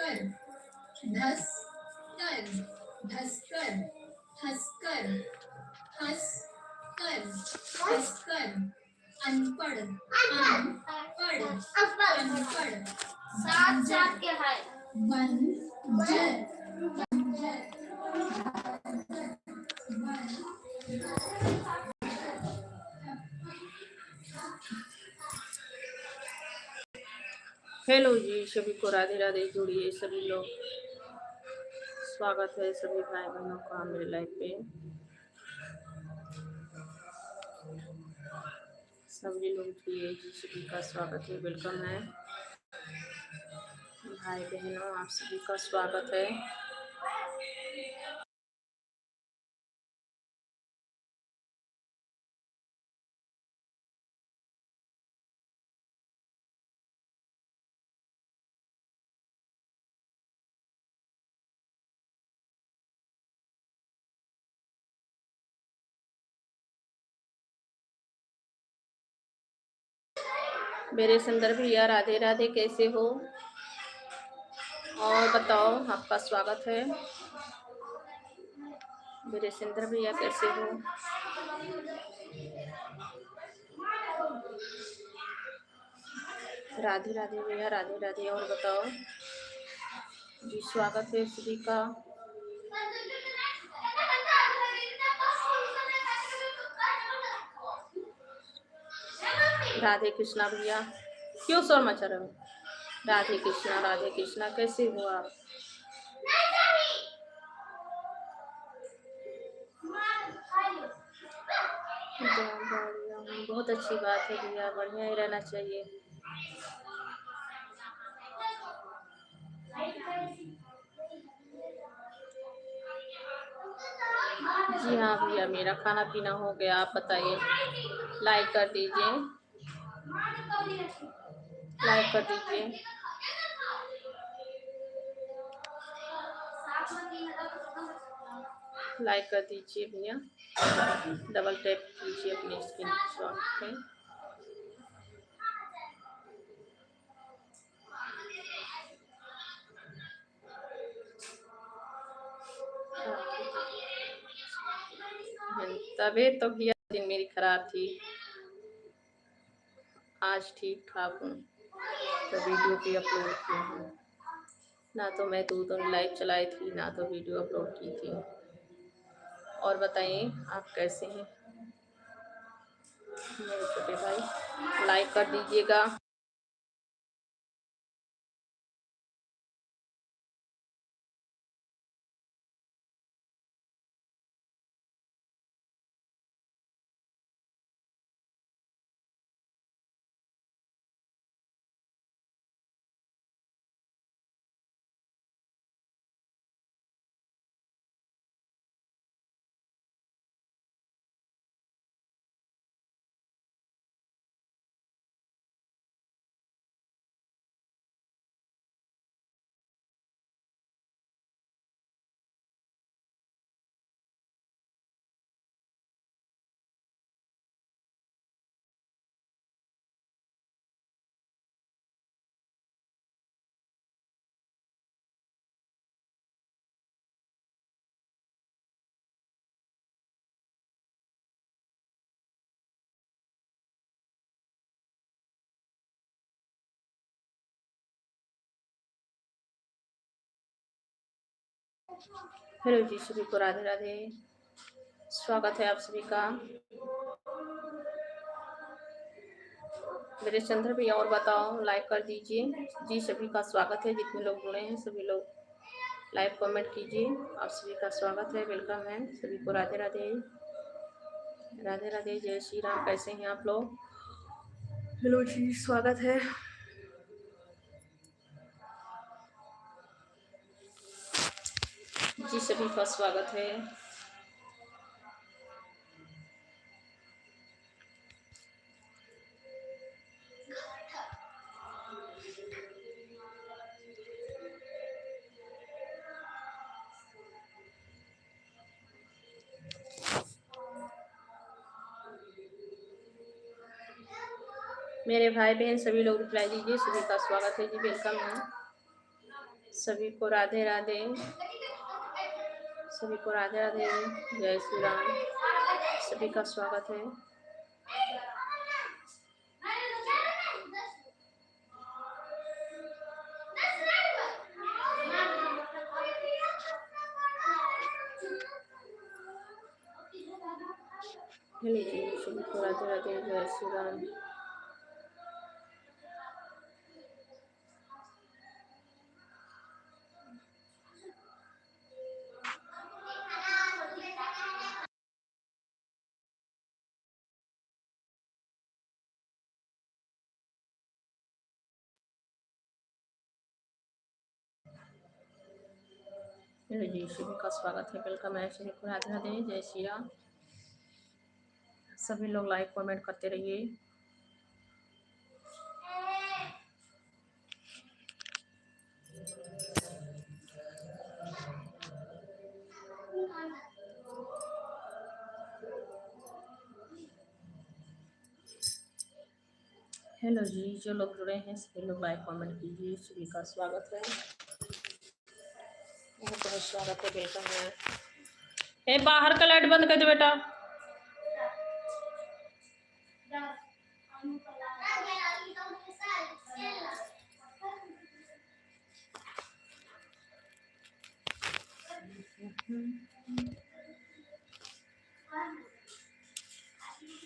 धस कर, धसकर, हंसकर, हंस कर, हंसकर, अनपढ़, अनपढ़, अनपढ़, साथ साथ के है बंजर, बंजर, हेलो जी, सभी को राधे राधे। जुड़िए सभी लोग, स्वागत है सभी भाई बहनों का मेरे लाइफ पे। सभी लोग जुड़िए जी, सभी का स्वागत है, वेलकम है। भाई बहनों आप सभी का स्वागत है। मेरे सुंदर भैया राधे राधे, कैसे हो और बताओ, आपका स्वागत है। मेरे सुंदर भैया कैसे हो? राधे राधे भैया, राधे राधे। और बताओ जी, स्वागत है सभी का। राधे कृष्णा भैया, क्यों शोर मचा रहे हो? राधे कृष्णा, राधे कृष्णा, कैसे हो आप? बहुत अच्छी बात है भैया, बढ़िया ही रहना चाहिए। जी हाँ भैया, मेरा खाना पीना हो गया, आप बताइए। लाइक कर दीजिए, लाइक कर दीजिए। लाइक कर दीजिए भैया, डबल टैप कीजिए अपने स्क्रीन शॉट पे। तबीयत तो भैया दिन मेरी खराब थी, आज ठीक ठाक हूँ, तो वीडियो भी अपलोड की हूँ। ना तो मैं तो लाइव चलाई थी, ना तो वीडियो अपलोड की थी। और बताइए आप कैसे हैं मेरे छोटे भाई? लाइक कर दीजिएगा। हेलो जी, सभी को राधे राधे, स्वागत है आप सभी का। मेरे चंद्र भैया और बताओ, लाइक कर दीजिए जी, सभी का स्वागत है। जितने लोग जुड़े हैं सभी लोग लाइक कमेंट कीजिए, आप सभी का स्वागत है, वेलकम है सभी को। राधे राधे, राधे राधे, जय श्री राम। कैसे हैं आप लोग? हेलो जी, स्वागत है जी, सभी का स्वागत है। मेरे भाई बहन सभी लोग रिप्लाई दीजिए, सभी का स्वागत है जी, वेलकम है सभी को राधे राधे, सभी को राधे राधे, जय श्री राम। सभी का स्वागत है। हेलो जी, सभी को राधे राधे, जय श्री राम। हेलो जी, सभी का स्वागत है, वेलकम है। सभी को राधे राधे, जय श्री राम। सभी लोग लाइक कमेंट करते रहिए। हेलो जी, जो लोग जुड़े हैं सभी लोग लाइक कमेंट कीजिए। सभी का स्वागत है, बहुत स्वागत है, वेलकम है। ए बाहर का लाइट बंद कर दो बेटा।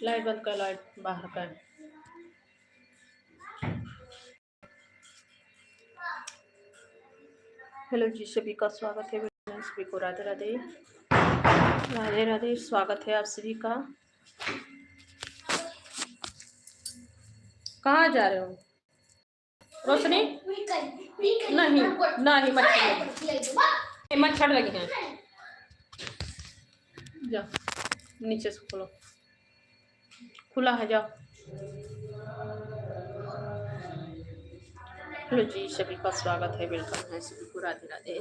लाइट बंद कर, लाइट बाहर का। हेलो जी, सभी का स्वागत है, सभी को राधे राधे, राधे राधे। स्वागत है आप सभी का। कहाँ जा रहे हो रोशनी? नहीं नहीं, मच्छर लगी है। जाओ नीचे से खोलो, खुला है, जाओ। हेलो जी, सभी का स्वागत है, वेलकम है। सभी को राधे राधे।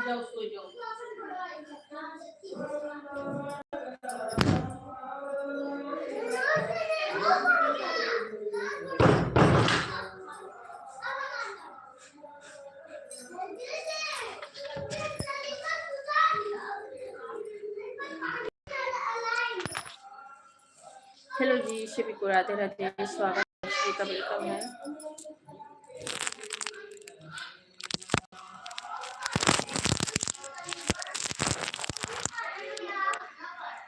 जाओ सो जाओ। हेलो जी, सभी को राधे राधे, स्वागत है, सभी का वेलकम है।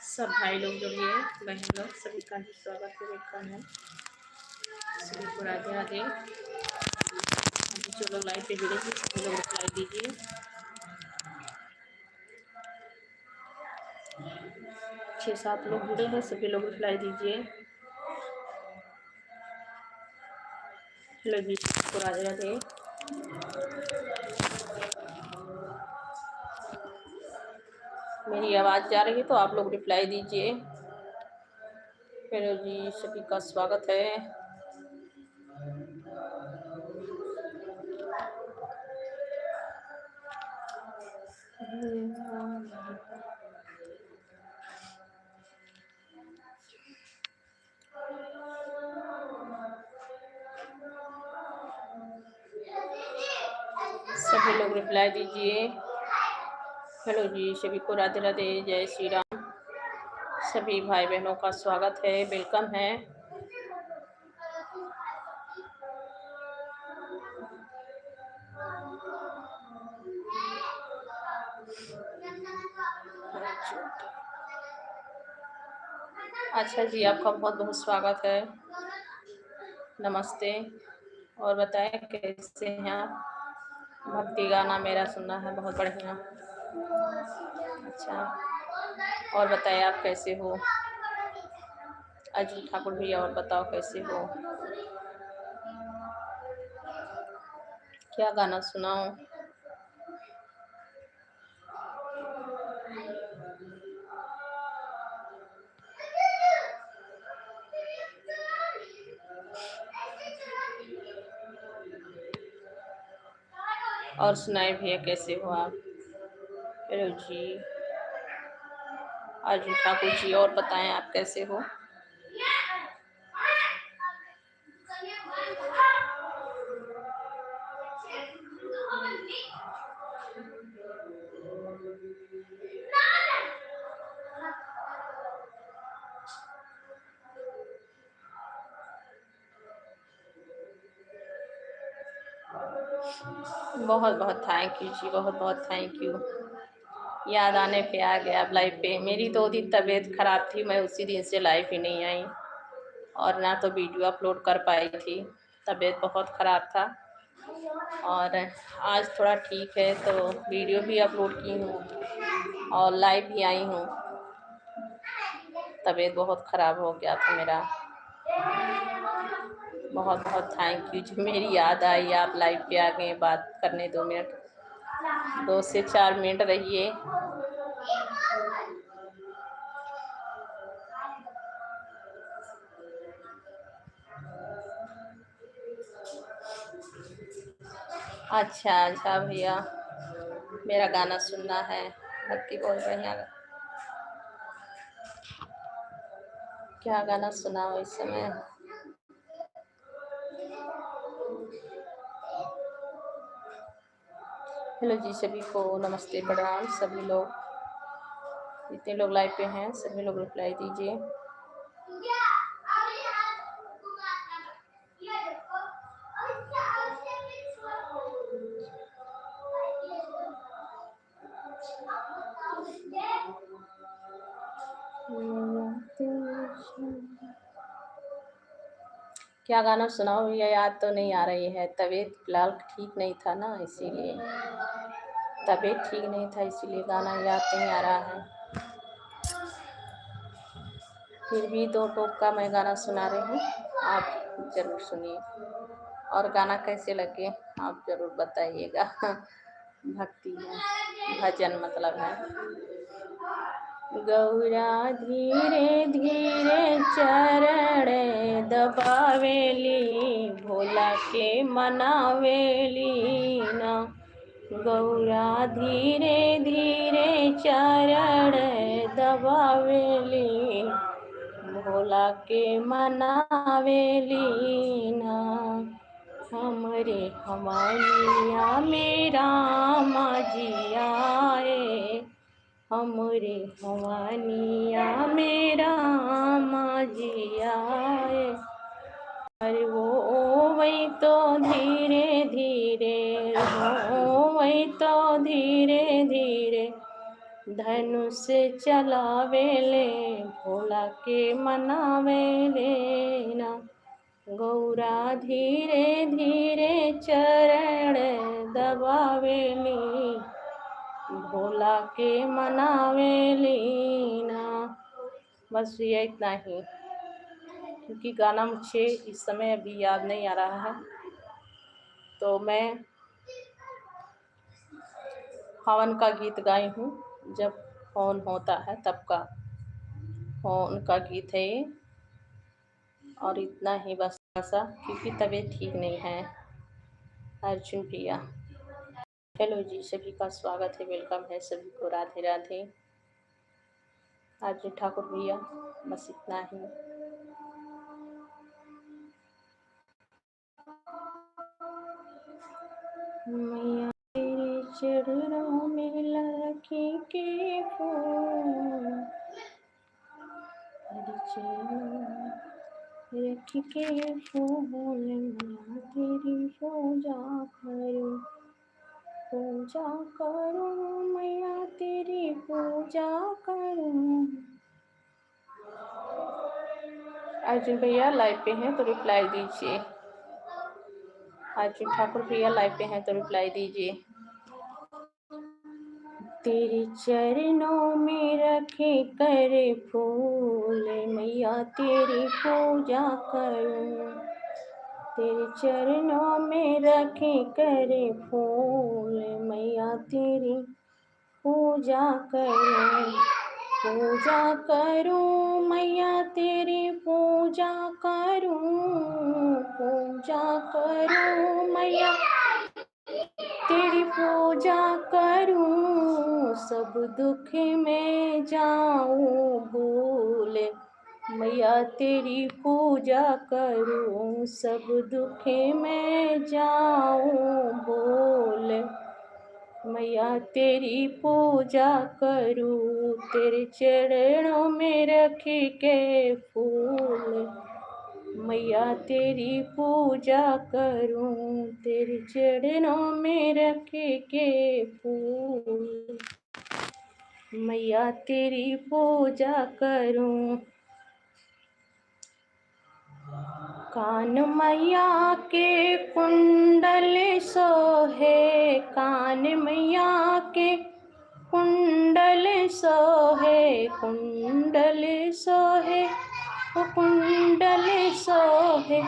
सब भाई लोग जुड़िए, बहन लोग, सभी का स्वागत है, वेलकम है। सभी को राधे राधे। अभी जो लोग लाइव पे जुड़े हैं सभी लोग रिप्लाई दीजिए। 6-7 लोग जुड़े हैं, सभी लोग रिप्लाई दीजिए। हेलो जी, सभी को राधे राधे। मेरी आवाज़ जा रही है तो आप लोग रिप्लाई दीजिए। हेलो जी, सभी का स्वागत है। सभी लोग रिप्लाई दीजिए। हेलो जी, सभी को राधे राधे, जय श्री राम। सभी भाई बहनों का स्वागत है, वेलकम है। अच्छा जी, आपका बहुत बहुत स्वागत है, नमस्ते। और बताएं कैसे हैं आप? भक्ति गाना मेरा सुनना है, बहुत बढ़िया। अच्छा, और बताएं आप कैसे हो? अजय ठाकुर भैया, और बताओ कैसे हो? क्या गाना सुनाऊं? और सुनाए भैया, कैसे हो आप? हेलो जी, अर्जुन ठाकुर जी, और बताएं आप कैसे हो? बहुत बहुत थैंक यू जी, बहुत बहुत थैंक यू। याद आने पे आ गया अब लाइव पे। मेरी 2 दिन तबीयत खराब थी, मैं उसी दिन से लाइव ही नहीं आई और ना तो वीडियो अपलोड कर पाई थी, तबीयत बहुत ख़राब था। और आज थोड़ा ठीक है तो वीडियो भी अपलोड की हूँ और लाइव भी आई हूँ। तबीयत बहुत ख़राब हो गया था मेरा। बहुत बहुत थैंक यू जो मेरी याद आई, आप लाइव पे आ गए। बात करने 2 मिनट, 2 से 4 मिनट रहिए। अच्छा अच्छा भैया, मेरा गाना सुनना है। भक्ति बोल रही हैं, क्या गाना सुनाओ इस समय? हेलो जी, सभी को नमस्ते प्रणाम। सभी लोग, जितने लोग लाइव पे हैं सभी लोग रिप्लाई दीजिए। क्या गाना सुनाओ भैया? याद तो नहीं आ रही है, तबीयत फिलहाल ठीक नहीं था ना, इसीलिए तबीयत ठीक नहीं था, इसीलिए गाना याद नहीं आ रहा है। फिर भी 2 टोक का मैं गाना सुना रही हूँ, आप ज़रूर सुनिए। और गाना कैसे लगे आप ज़रूर बताइएगा। भक्ति है, भजन मतलब है। गौरा धीरे धीरे चरण दबावेली, भोला के मनावेली ना। गौरा धीरे धीरे चरण दबावेली, भोला के मनावेली ना। हमरे हमारिया मेरा माजी आए, हमरे भवानिया मेरा माजी आए। अरे वो वही तो धीरे धीरे, हो वही तो धीरे धीरे धनुष चलावेले, भोला के मनावेले ना। गौरा धीरे धीरे चरण दबावेली, भोला के मनावेली ना। बस ये इतना ही, क्योंकि गाना मुझे इस समय अभी याद नहीं आ रहा है, तो मैं हवन का गीत गाई हूँ, जब हवन होता है तब का हवन का गीत है ये। और इतना ही बस, ऐसा क्योंकि तबीयत ठीक नहीं है। अर्जुन भैया, हेलो जी, सभी का स्वागत है, वेलकम है सभी को, राधे राधे। अर्जुन ठाकुर भैया, बस इतना ही। मैया तेरे चरणों में लड़की के फूल, रखी के फूल, मैया तेरी पूजा करूं, पूजा करूं, मैया तेरी पूजा करूं। अर्जुन भैया लाइव पे हैं तो रिप्लाई दीजिए। अर्जुन ठाकुर भैया लाइव पे हैं तो रिप्लाई दीजिए। तेरे चरणों में रखे कर फूल, मैया तेरी पूजा करूं, तेरे चरणों में रखे करे फूल, मैया तेरी पूजा करूं, पूजा करूं मैया तेरी पूजा करूं, पूजा करूं मैया तेरी पूजा करूं, सब दुख में जाऊं भूल, मैया तेरी पूजा करूं, सब दुख में जाऊं भूल, मैया तेरी पूजा करूं, तेरे चरणों में रखे के फूल, मैया तेरी पूजा करूं, तेरे चरणों में रखे के फूल, मैया तेरी पूजा करूं। कान मैया के कुंडल सोहे, कान मैया के कुंडल सोहे, कुंडल सोहे, ओ कुंडल सोहे,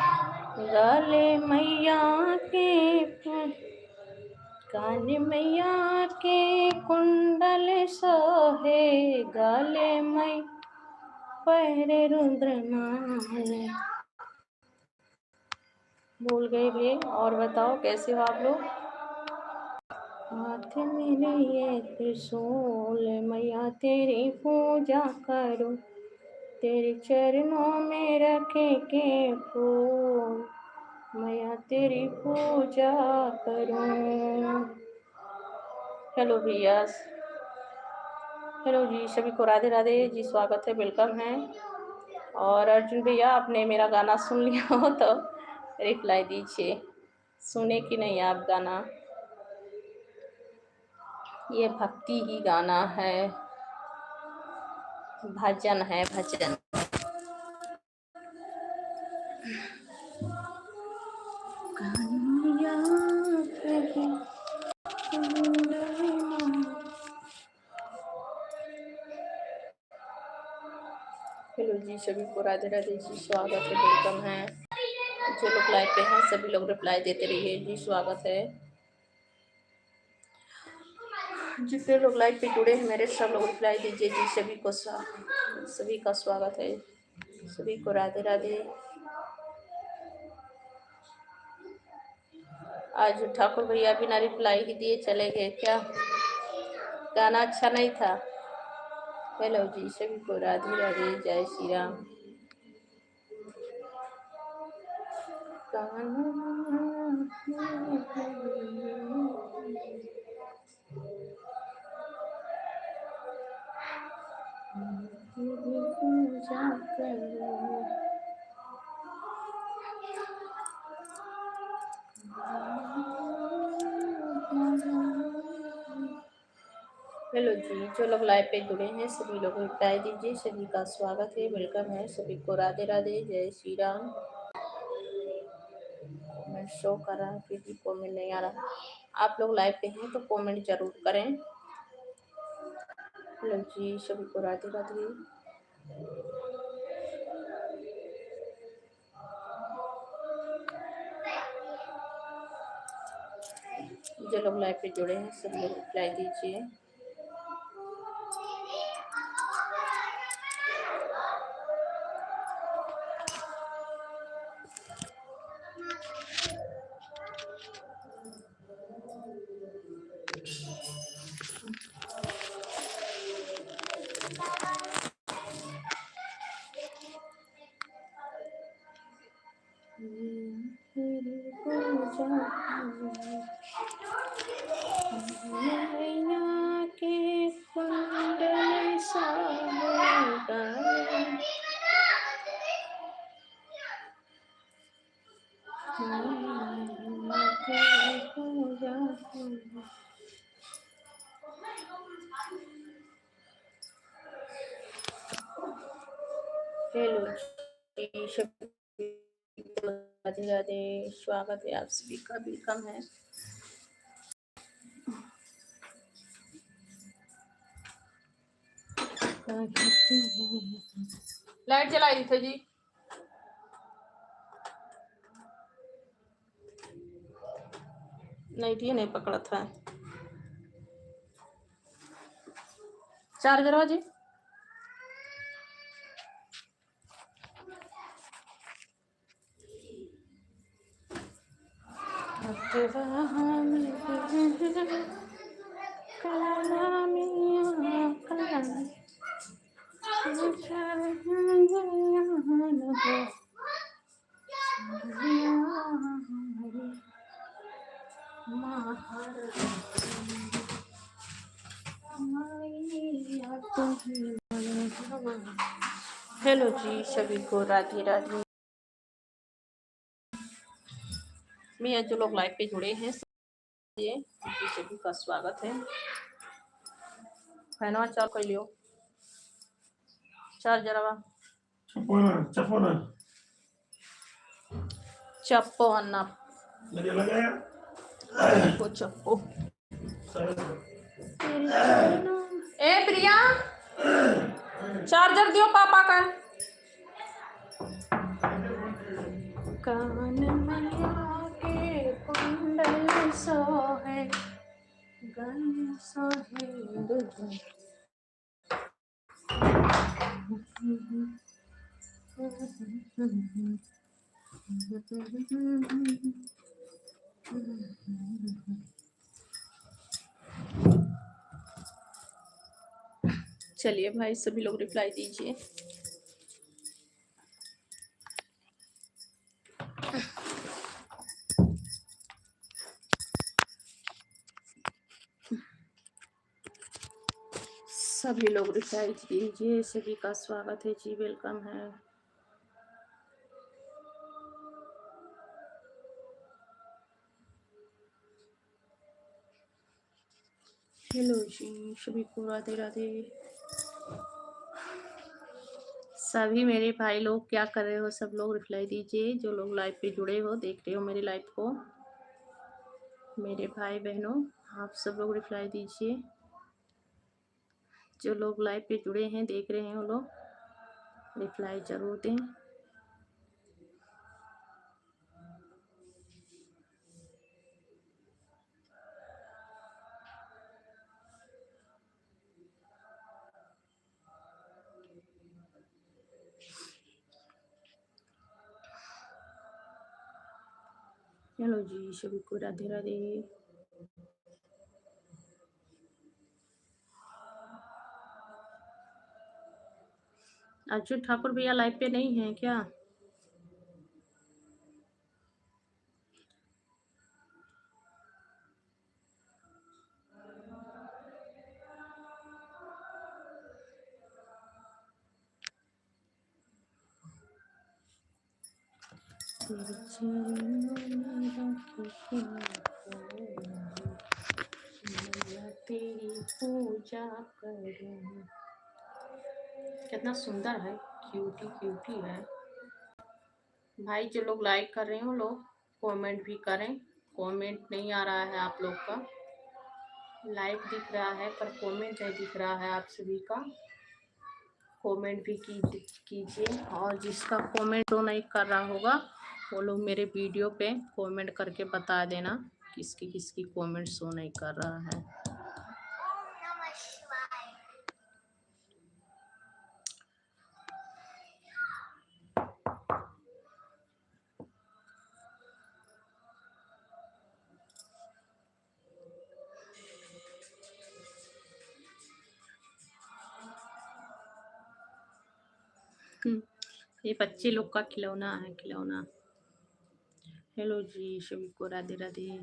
गले मैया के कान मैया के कुंडल सोहे, गले मई पहरे रुद्रमाल। भूल गए भी। और बताओ कैसे हो आप लोग। हाथ में लिए त्रिशूल, मैया तेरी पूजा करूं, तेरे चरणों में रखे के फूल, मैया तेरी पूजा करूं। हेलो भैया, हेलो जी, सभी को राधे राधे जी, स्वागत है, वेलकम है। और अर्जुन भैया, आपने मेरा गाना सुन लिया हो तो रिप्लाई दीजिए, सुने कि नहीं आप गाना। ये भक्ति ही गाना है, भजन है, भजन। हेलो जी, सभी को राधे राधे जी, स्वागत है, वेलकम है। जो लोग लाइव पे हैं सभी लोग रिप्लाई देते रहिए जी, स्वागत है। जितने लोग लाइव पे जुड़े हैं मेरे, सब लोग रिप्लाई दीजिए जी, सभी को सभी का स्वागत है, सभी को राधे राधे। आज ठाकुर भैया बिना रिप्लाई ही दिए चले गए क्या? गाना अच्छा नहीं था? हेलो जी, सभी को राधे राधे, जय श्री राम। हेलो जी, जो लोग लाइव पे जुड़े हैं सभी लोग रिप्लाई दीजिए, सभी का स्वागत है, वेलकम है, सभी को राधे राधे, जय श्री राम। कमेंट शो कर रहा है, फिर भी कमेंट नहीं आ रहा। आप लोग लाइव पे हैं तो कमेंट जरूर करें। हेलो जी, सभी को राधे राधे। जो लोग लाइव पे जुड़े हैं सब लोग रिप्लाई दीजिए। मैया के कुंडल सोहे, हेलो जी, राधे राधे, स्वागत है आप सभी का, वेलकम है। लाइट जलाई थी जी। नहीं ये नहीं पकड़ा था चार्जर जी। हेलो जी सभी को राधे राधे। मैं जो लोग लाइव पे जुड़े हैं ये सभी का स्वागत है। फैनवा चाल कर लियो चार्जरवा चप्पो अन्ना चप्पो चप्पो ए प्रिया चार्जर दियो पापा का। कान मैया के कुंडल सोहे गन सोहे दुल्हन। चलिए भाई सभी लोग रिप्लाई दीजिए। सभी लोग रिप्लाई दीजिए। सभी का स्वागत है जी, वेलकम है। हेलो जी सभी को राधे राधे। सभी मेरे भाई लोग क्या कर रहे हो, सब लोग रिप्लाई दीजिए। जो लोग लाइव पे जुड़े हो, देख रहे हो मेरे लाइव को, मेरे भाई बहनों आप सब लोग रिप्लाई दीजिए। जो लोग लाइव पे जुड़े हैं, देख रहे हैं, वो लोग रिप्लाई जरूर दें। हेलो जी सभी को राधे राधे। अर्जुन ठाकुर भैया लाइव पे नहीं है क्या? तेरी पूजा करूं। कितना सुंदर है, क्यूटी क्यूटी है भाई। जो लोग लाइक कर रहे हो लोग कमेंट भी करें। कमेंट नहीं आ रहा है आप लोग का, लाइक दिख रहा है पर कमेंट नहीं दिख रहा है आप सभी का। कमेंट भी कीजिए। और जिसका कमेंट तो नहीं कर रहा होगा वो लोग मेरे वीडियो पे कमेंट करके बता देना किसकी किसकी कमेंट शो नहीं कर रहा है। ये बच्चे लोग का खिलौना है, खिलौना। हेलो जी सभी को राधे राधे।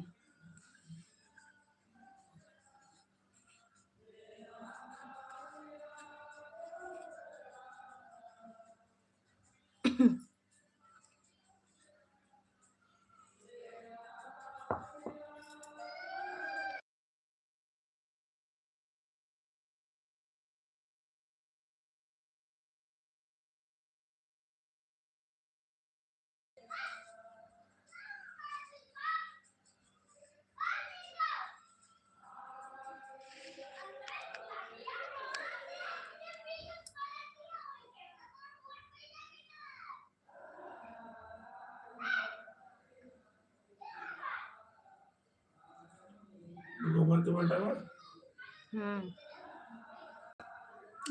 कमेंट आवा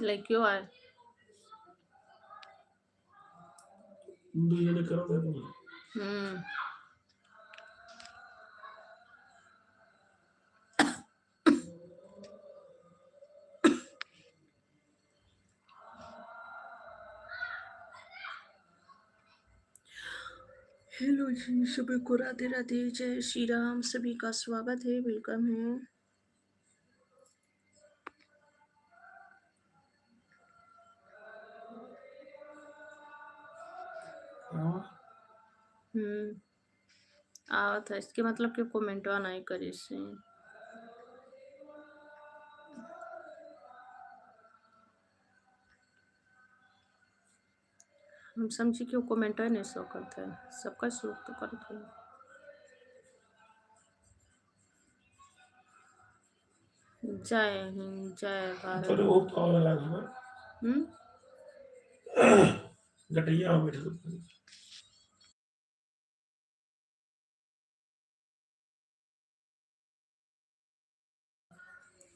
लाइक क्यों आए दुनिया ने करो दे हेलो जी, सभी को राधे राधे, जय श्री राम। सभी का स्वागत है, वेलकम है। आवत है, इसके मतलब कि कमेंटवा नहीं करे से। हम समझी कि वो कमेंट नहीं शो करता है, सबका शो तो करता है। जय हिंद, जय भारत। पर वो पावल लगा ना गटिया बैठ सकते।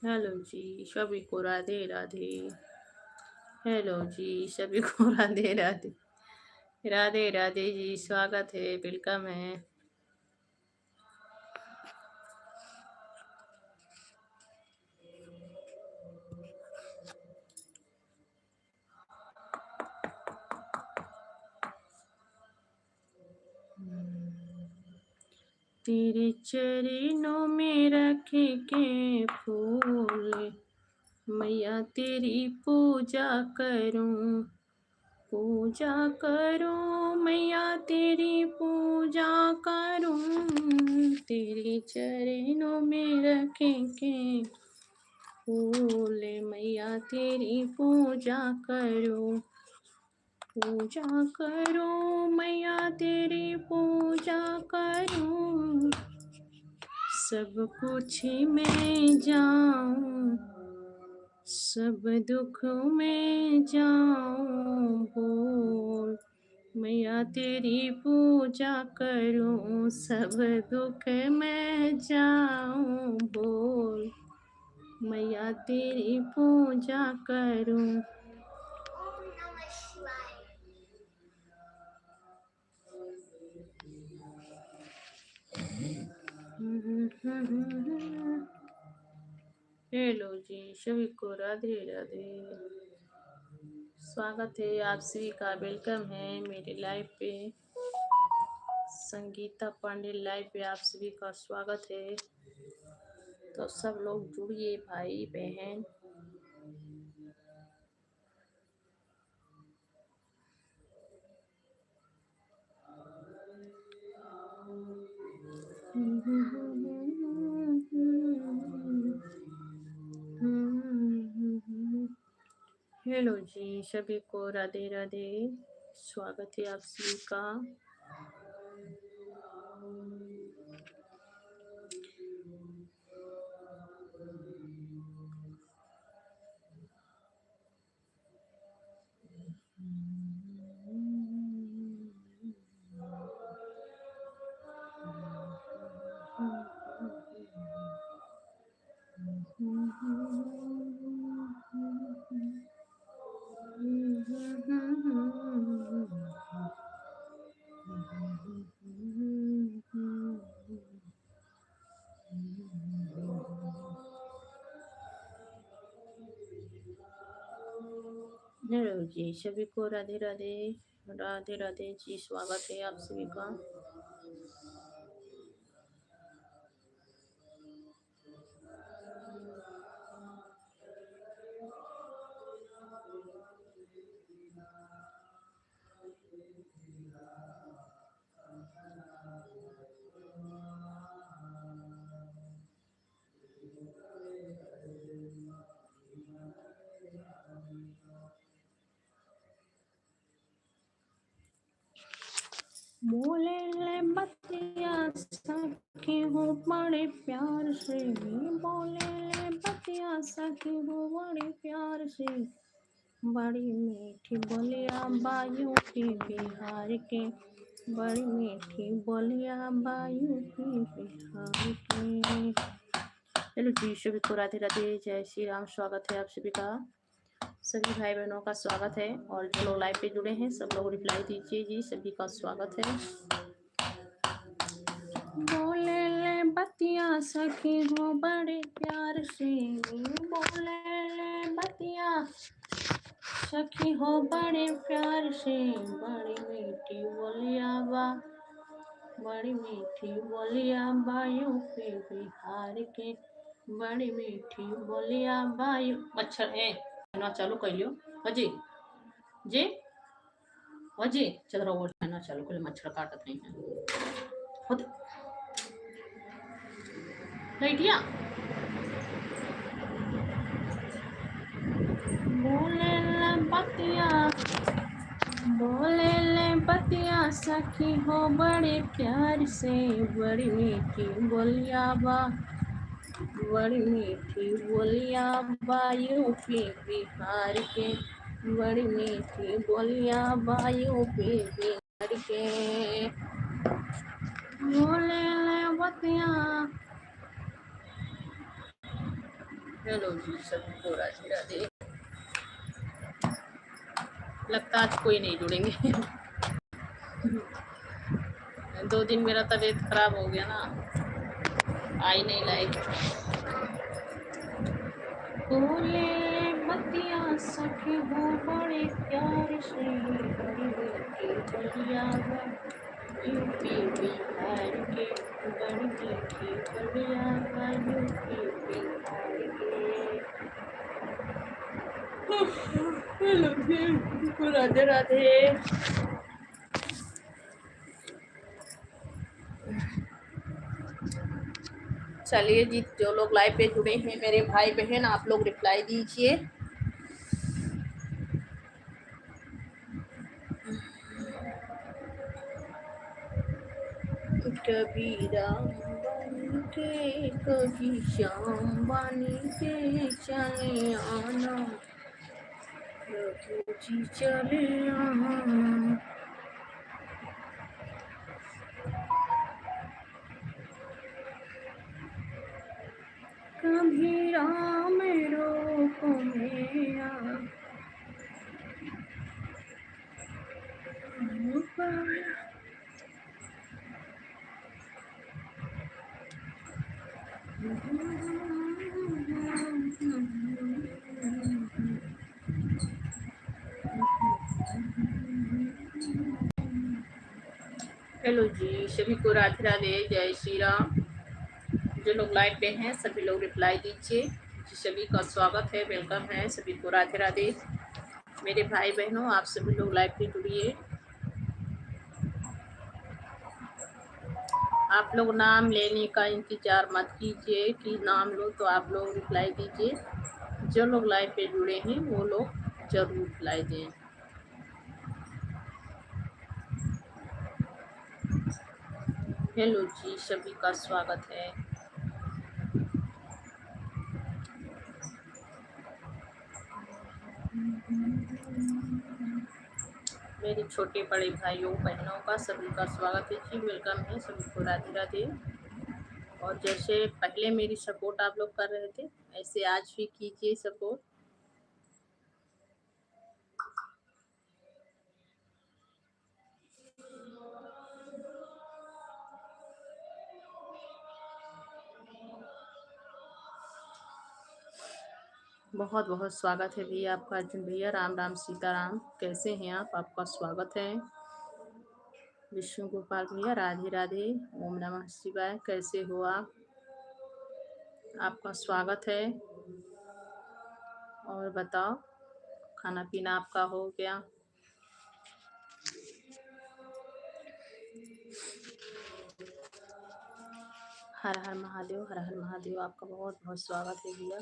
हेलो जी, सभी को राधे राधे। हेलो जी, सभी को राधे राधे। राधे राधे जी, स्वागत है, वेलकम है। तेरे चरणों में रखे के फूल, मैया तेरी पूजा करूं, पूजा करूं मैया तेरी पूजा करूं। तेरे चरणों में रखे के फूल, मैया तेरी पूजा करूं, पूजा करूं मैया तेरी पूजा करूं। सब कुछ में जाऊं, सब दुख में जाऊं, बोल मैया तेरी पूजा करूं। सब दुख में जाऊं, बोल मैया तेरी पूजा करूं। हेलो जी, सभी को राधे राधे। स्वागत है आप सभी का, वेलकम है मेरे लाइव पे। संगीता पांडे लाइव पे आप सभी का स्वागत है। तो सब लोग जुड़िए भाई बहन। हेलो जी, सभी को राधे राधे। स्वागत है आप सभी का। हेलो जी, सभी को राधे राधे। राधे राधे जी, स्वागत है आप सभी का। बोले ले बतिया सखी हो बड़े प्यार से, बोले ले बतिया सखी हो बड़े प्यार से। बड़ी मीठी बोलिया बायू की बिहार के, बड़ी मीठी बोलिया बायू की बिहार के। हेलो जी, सभी को राधे राधे, जय श्री राम। स्वागत है आप सभी का, सभी भाई बहनों का स्वागत है। और जो लोग लाइव पे जुड़े हैं सब लोग रिप्लाई दीजिए जी, सभी का स्वागत है। बोले ले बतिया सखी हो बड़े प्यार से, बोले ले बतिया सखी हो बड़े प्यार से, बड़ी मीठी बोलिया बा, बड़ी मीठी बोलिया बायू पे बिहार के, बड़ी मीठी बोलिया बायू। मच्छर है ना, चालू कर लियो अजी जी, अजी चल रहा वो ना चालू कर, मच्छर काटत नहीं है खुद बैठिया। बोले ले बतिया, बोले ले बतिया सखी हो बड़े प्यार से, बड़ी मीठी बोलिया बा, बड़ी मीठी बोलिया बायू पे बिहार के, बड़ी मीठी बोलिया बायू पे बिहार के। बोले ले बतिया। हेलो जी, सभी को राधे राधे। लगता आज कोई नहीं जुड़ेंगे। 2 दिन मेरा तबीयत खराब हो गया ना, आई नहीं लाइक। बोले बतिया सखी हो बड़े प्यार से, बड़ी मीठी बोलिया यूपी बिहार के, बड़ी मीठी बोलिया यूपी बिहार के। राधे राधे। चलिए जी, जो लोग लाइव पे जुड़े हैं मेरे भाई बहन, आप लोग रिप्लाई दीजिए। कभी राम बन के कभी श्याम बन के चले आना, प्रभु जी चले आना। कभी राम रूप में आ, हेलो जी, सभी को राधे राधे, जय श्री राम। जो लोग लाइव पे हैं सभी लोग रिप्लाई दीजिए जी, सभी का स्वागत है, वेलकम है, सभी को राधे राधे। मेरे भाई बहनों, आप सभी लोग लाइव पे जुड़िए। आप लोग नाम लेने का इंतजार मत कीजिए कि नाम लो तो आप लोग रिप्लाई दीजिए। जो लोग लाइव पे जुड़े हैं वो लोग जरूर रिप्लाई दें। हेलो जी, सभी का स्वागत है। मेरे छोटे बड़े भाइयों बहनों का सभी का स्वागत है जी, वेलकम है, सभी को राधे राधे। और जैसे पहले मेरी सपोर्ट आप लोग कर रहे थे, ऐसे आज भी कीजिए सपोर्ट। बहुत बहुत स्वागत है भैया आपका, अर्जुन भैया। राम राम सीताराम, कैसे हैं आप? आपका स्वागत है। विष्णु गोपाल भैया, राधे राधे, ओम नमः शिवाय, कैसे हो आप? आपका स्वागत है। और बताओ, खाना पीना आपका हो गया? हर हर महादेव, हर हर महादेव। आपका बहुत बहुत स्वागत है भैया।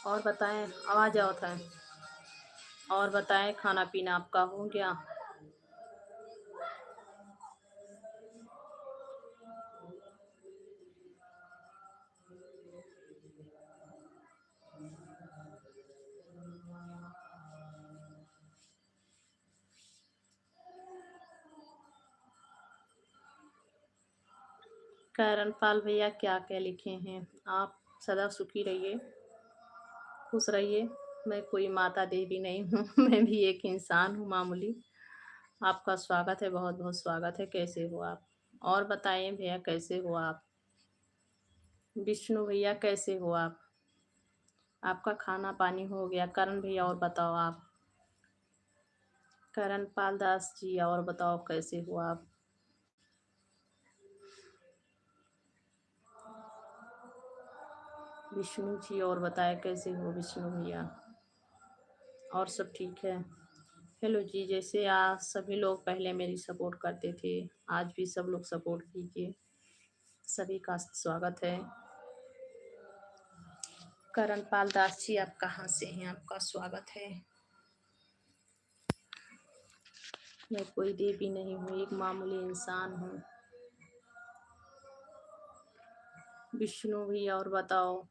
और बताएं, आवाज़ आवत है। और बताएं, खाना पीना आपका हो गया? करण पाल भैया क्या क्या लिखे हैं आप? सदा सुखी रहिए, खुश रहिए। मैं कोई माता देवी नहीं हूँ मैं भी एक इंसान हूँ मामूली। आपका स्वागत है, बहुत बहुत स्वागत है। कैसे हो आप? और बताइए भैया, कैसे हो आप? विष्णु भैया, कैसे हो आप? आपका खाना पानी हो गया? करण भैया, और बताओ आप? करण पाल दास जी, और बताओ कैसे हो आप? विष्णु जी, और बताए कैसे हो विष्णु भैया? और सब ठीक है? हेलो जी, जैसे आज सभी लोग पहले मेरी सपोर्ट करते थे, आज भी सब लोग सपोर्ट कीजिए। सभी का स्वागत है। करण पाल दास जी, आप कहाँ से हैं? आपका स्वागत है। मैं कोई देवी नहीं हूँ, एक मामूली इंसान हूँ। विष्णु भैया, और बताओ?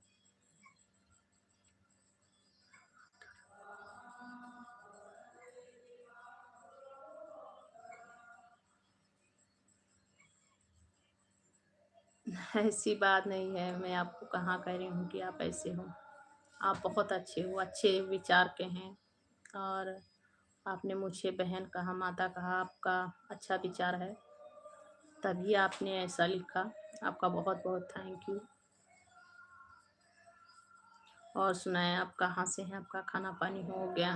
ऐसी बात नहीं है, मैं आपको कहाँ कह रही हूँ कि आप ऐसे हो। आप बहुत अच्छे हो, अच्छे विचार के हैं। और आपने मुझे बहन कहा, माता कहा, आपका अच्छा विचार है, तभी आपने ऐसा लिखा। आपका बहुत बहुत थैंक यू। और सुनाएं, आप कहाँ से हैं? आपका खाना पानी हो गया?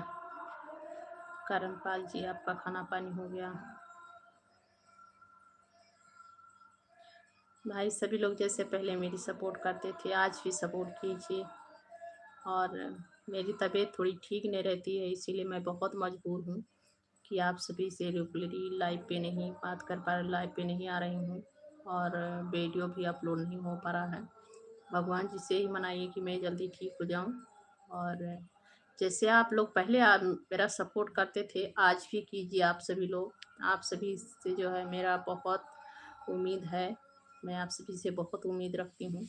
करणपाल जी, आपका खाना पानी हो गया? भाई, सभी लोग जैसे पहले मेरी सपोर्ट करते थे, आज भी सपोर्ट कीजिए। और मेरी तबीयत थोड़ी ठीक नहीं रहती है, इसीलिए मैं बहुत मजबूर हूँ कि आप सभी से रेगुलरली लाइव पे नहीं बात कर पा रही, लाइव पे नहीं आ रही हूँ, और वीडियो भी अपलोड नहीं हो पा रहा है। भगवान जी से ही मनाइए कि मैं जल्दी ठीक हो जाऊँ। और जैसे आप लोग पहले आप मेरा सपोर्ट करते थे, आज भी कीजिए आप सभी लोग। आप सभी से जो है मेरा बहुत उम्मीद है, मैं आप सभी से बहुत उम्मीद रखती हूँ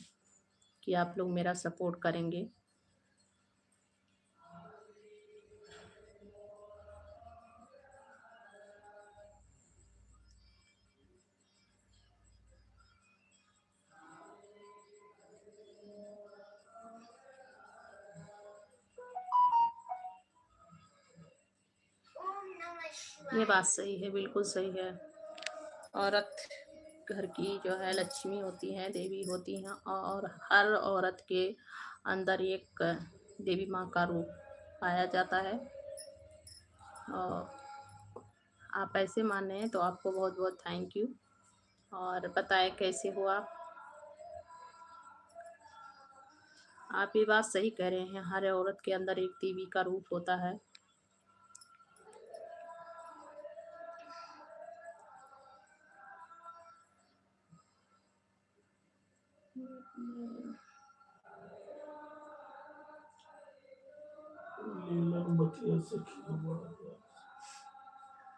कि आप लोग मेरा सपोर्ट करेंगे। ये बात सही है, बिल्कुल सही है। औरत घर की जो है लक्ष्मी होती है, देवी होती हैं, और हर औरत के अंदर एक देवी माँ का रूप पाया जाता है। और आप ऐसे मान रहे हैं तो आपको बहुत बहुत थैंक यू। और बताएं कैसे हो आप? आप ये बात सही कह रहे हैं, हर औरत के अंदर एक देवी का रूप होता है।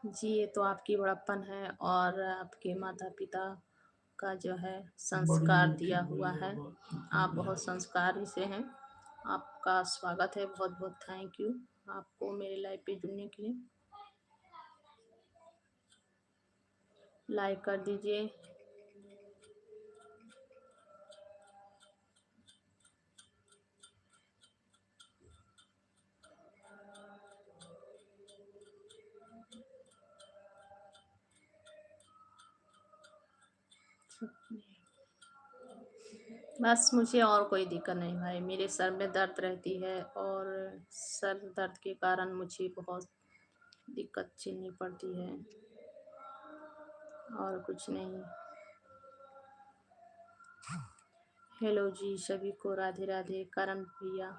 जी, ये तो आपकी बड़प्पन है, और आपके माता पिता का जो है संस्कार दिया हुआ है। आप बहुत संस्कारी से हैं। आपका स्वागत है, बहुत बहुत थैंक यू आपको मेरे लाइव पे जुड़ने के लिए। लाइक कर दीजिए। बस मुझे और कोई दिक्कत नहीं भाई, मेरे सर में दर्द रहती है, और सर दर्द के कारण मुझे बहुत दिक्कत झेलनी पड़ती है, और कुछ नहीं। हेलो जी, सभी को राधे राधे। करण भैया,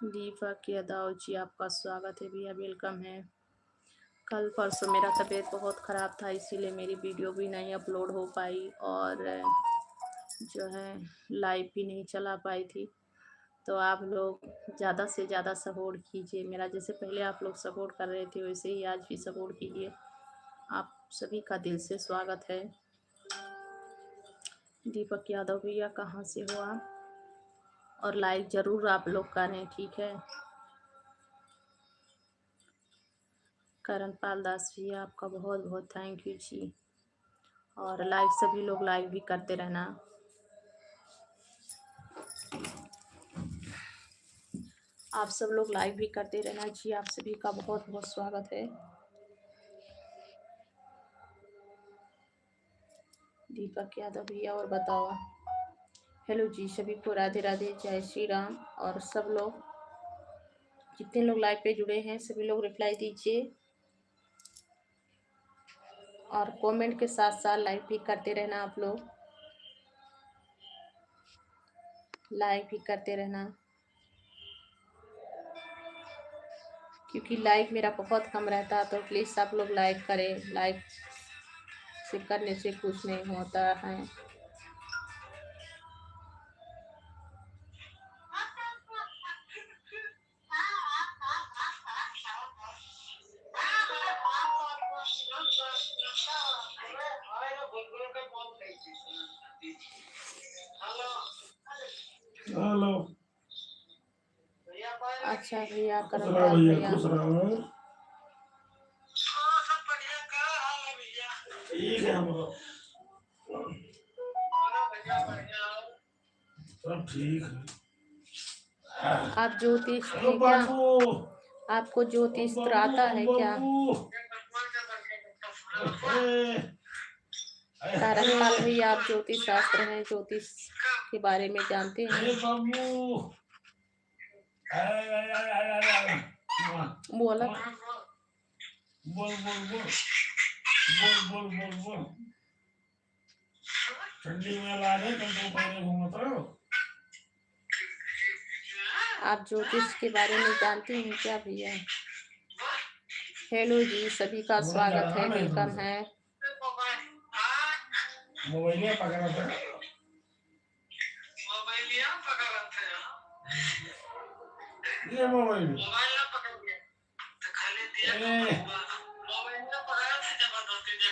दीपक यादव जी, आपका स्वागत है भैया, वेलकम है। कल परसों मेरा तबीयत बहुत ख़राब था, इसीलिए मेरी वीडियो भी नहीं अपलोड हो पाई, और जो है लाइव भी नहीं चला पाई थी। तो आप लोग ज़्यादा से ज़्यादा सपोर्ट कीजिए मेरा, जैसे पहले आप लोग सपोर्ट कर रहे थे वैसे ही आज भी सपोर्ट कीजिए। आप सभी का दिल से स्वागत है। दीपक यादव भैया, कहाँ से हो आप? और लाइक ज़रूर आप लोग करें, ठीक है। करण पाल दास भैया, आपका बहुत बहुत थैंक यू जी। और लाइक सभी लोग लाइक भी करते रहना। आप सब लोग लाइक भी करते रहना जी। आप सभी का बहुत बहुत स्वागत है। दीपक यादव भैया, और बताओ। हेलो जी, सभी को राधे राधे, जय श्री राम। और सब लोग जितने लोग लाइव पे जुड़े हैं सभी लोग रिप्लाई दीजिए और कमेंट के साथ साथ लाइक भी करते रहना। आप लोग लाइक भी करते रहना, क्योंकि लाइक मेरा बहुत कम रहता है, तो प्लीज़ आप लोग लाइक करें। लाइक से करने से कुछ नहीं होता है। हेलो। अच्छा भैया, खुश रहो करमलाल भैया, भैया। खुश रहो। ठीक है, हम लोग सब ठीक है। आप ज्योतिष ओ थे क्या? बाबू, आपको ओ ज्योतिष बाबू, आता ओ है क्या? बाबू। ए, करमलाल भैया, आप ज्योतिष शास्त्र हैं, ज्योतिष के बारे में जानते हैं? ए बाबू। बोला बोल बोल बोल बोल बोल बोल बोल। ठंडी में लागे कल तो पहले घूमत रहो। आप ज्योतिष के बारे में जानते हैं क्या भैया? हेलो जी, सभी का स्वागत है, वेलकम है। मोबाइलिया पकड़ा था। ये मोबाइल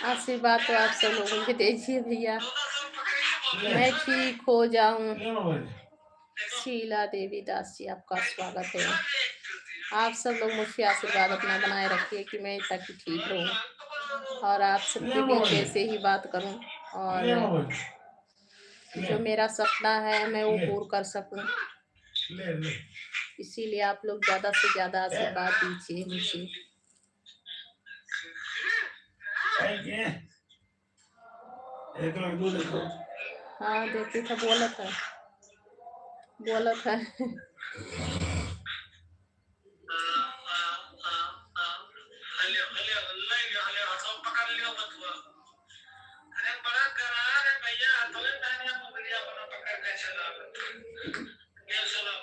आशीर्वाद तो आप सब लोगों के दीजिए भैया, मैं ठीक हो जाऊं। ये मोबाइल शीला देवी दास जी, आपका स्वागत है। आप सब लोग मुझे आशीर्वाद अपना बनाए रखिए कि मैं ताकि ठीक रहूं और आप सबके बीच ऐसे ही बात करूं ये और मोबाइल जो मेरा सपना है मैं वो पूरा कर सकूं। ले ले इसीलिए आप लोग ज़्यादा से ज़्यादा आशीर्वाद दीजिए मुझे। एक लाख दो देखो। हाँ, देखते था, बोला था बोला था।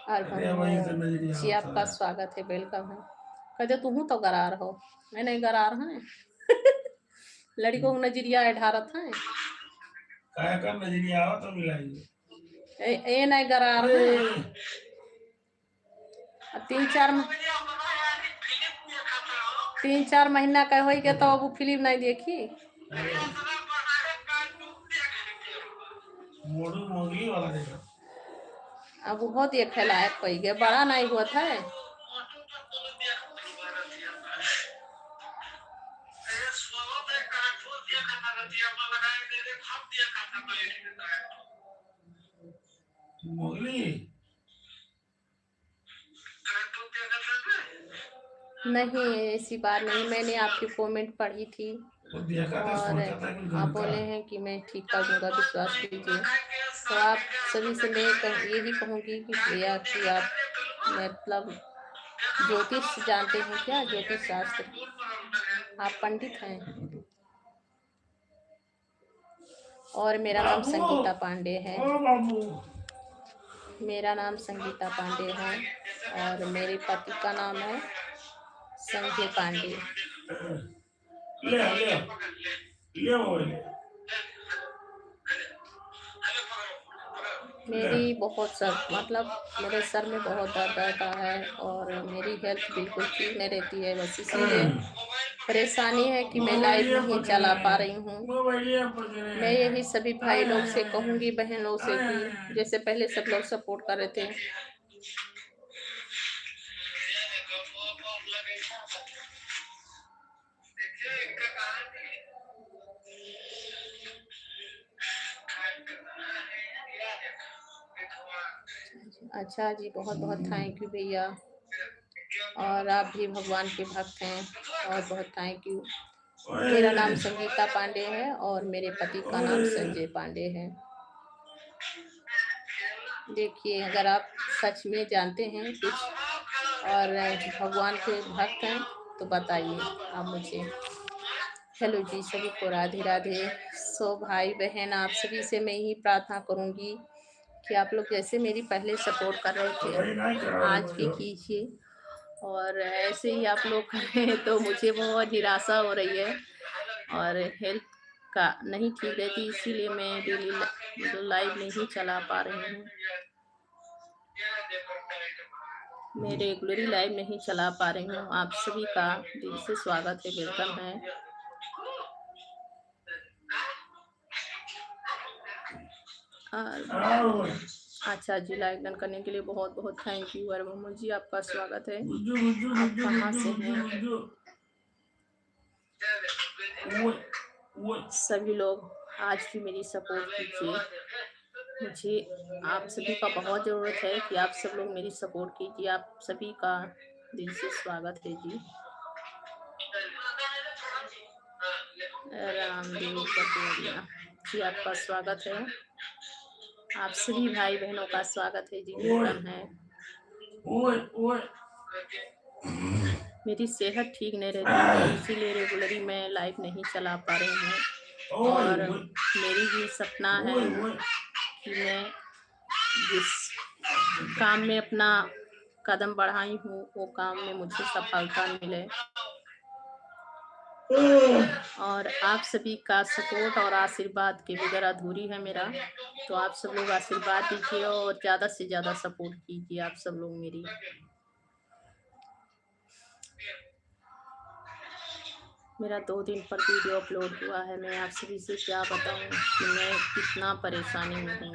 और जी, आपका स्वागत है, वेलकम है। कहते तुम तो गरार हो, मैं नहीं गरार है। लड़कों को नजरिया ढारत है। काय का नजरिया आओ तो मिलाइए। ए नहीं गरार है। तीन चार महीना का हो गया तो अब वो फिल्म नहीं देखी। मोड़ू मोगली वाला देखा। अब वो देखे लायक हो गया, बड़ा नहीं हुआ था। मोगली नहीं, ऐसी बात नहीं, मैंने आपकी कमेंट पढ़ी थी वो देखा था, और सोचा था कि आप गलता बोले हैं कि मैं ठीक कर दूंगा, विश्वास कीजिए। तो आप सभी से मैं यही कहूँगी कि भैया कि आप मतलब ज्योतिष जानते हैं क्या? ज्योतिष शास्त्र आप पंडित हैं? और मेरा नाम संगीता पांडे है। ओ बाबू मेरा नाम संगीता पांडे है और मेरे पति का नाम है संजय पांडे। ले ले ले मोबाइल मेरी बहुत सर मतलब मेरे सर में बहुत दर्द रहता है और मेरी हेल्थ बिल्कुल ठीक नहीं रहती है, बस इसीलिए परेशानी है कि मैं लाइव नहीं चला पा रही हूँ। मैं यही सभी भाई लोग से कहूँगी, बहन लोग से, कि जैसे पहले सब लोग सपोर्ट कर रहे थे। अच्छा जी, बहुत बहुत थैंक यू भैया। और आप भी भगवान के भक्त हैं, बहुत बहुत थैंक यू। मेरा नाम संगीता पांडे है और मेरे पति का नाम संजय पांडे है। देखिए, अगर आप सच में जानते हैं कुछ और भगवान के भक्त हैं तो बताइए आप मुझे। हेलो जी, सभी को राधे राधे। सो भाई बहन, आप सभी से मैं यही प्रार्थना करूंगी कि आप लोग जैसे मेरी पहले सपोर्ट कर रहे थे आज भी कीजिए, और ऐसे ही आप लोग करें तो मुझे बहुत निराशा हो रही है और हेल्थ का नहीं ठीक रहती, इसीलिए मैं डेली मतलब लाइव नहीं चला पा रही हूँ। मैं रेगुलरली लाइव नहीं चला पा रही हूँ। आप सभी का दिल से स्वागत है, वेलकम है। अच्छा जी, लाइक डन करने के लिए बहुत बहुत थैंक यू। और मोमो जी, आपका स्वागत है। आप कहाँ से हैं? सभी लोग आज भी मेरी सपोर्ट कीजिए, मुझे आप सभी का बहुत ज़रूरत है कि आप सब लोग मेरी सपोर्ट कीजिए। आप सभी का दिल से स्वागत है जी। रामदेव पटोरिया जी, आपका स्वागत है। आप सभी भाई बहनों का स्वागत है जी, वेलकम है। मेरी सेहत ठीक नहीं रहती है, इसीलिए रेगुलरली मैं लाइव नहीं चला पा रही हूँ। और मेरी भी सपना है कि मैं जिस काम में अपना कदम बढ़ाई हूँ वो काम में मुझे सफलता मिले। और आप सभी का सपोर्ट और आशीर्वाद के बगैर अधूरी है मेरा, तो आप सब लोग आशीर्वाद दीजिए और ज़्यादा से ज़्यादा सपोर्ट कीजिए आप सब लोग मेरी। मेरा 2 दिन पर वीडियो अपलोड हुआ है। मैं आप सभी से क्या बताऊं कि मैं कितना परेशानी में हूँ।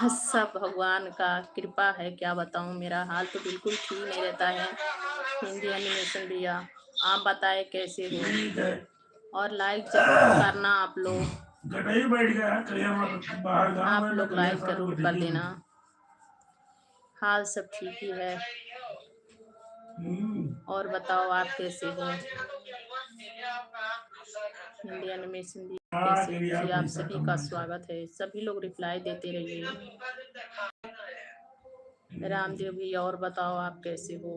सब भगवान का कृपा है, क्या बताऊं, मेरा हाल तो बिल्कुल ठीक नहीं रहता है। हिंदी एनिमेशन भैया, आप बताएं कैसे हो, और लाइक जरूर करना आप लोग। आप लोग लाइक जरूर कर देना। हाल सब ठीक ही है। और बताओ आप कैसे हो। हिंदी एनिमेशन भी कैसे जी, आप सभी का स्वागत है। सभी लोग रिप्लाई देते रहिए। रामदेव भी, और बताओ आप कैसे हो।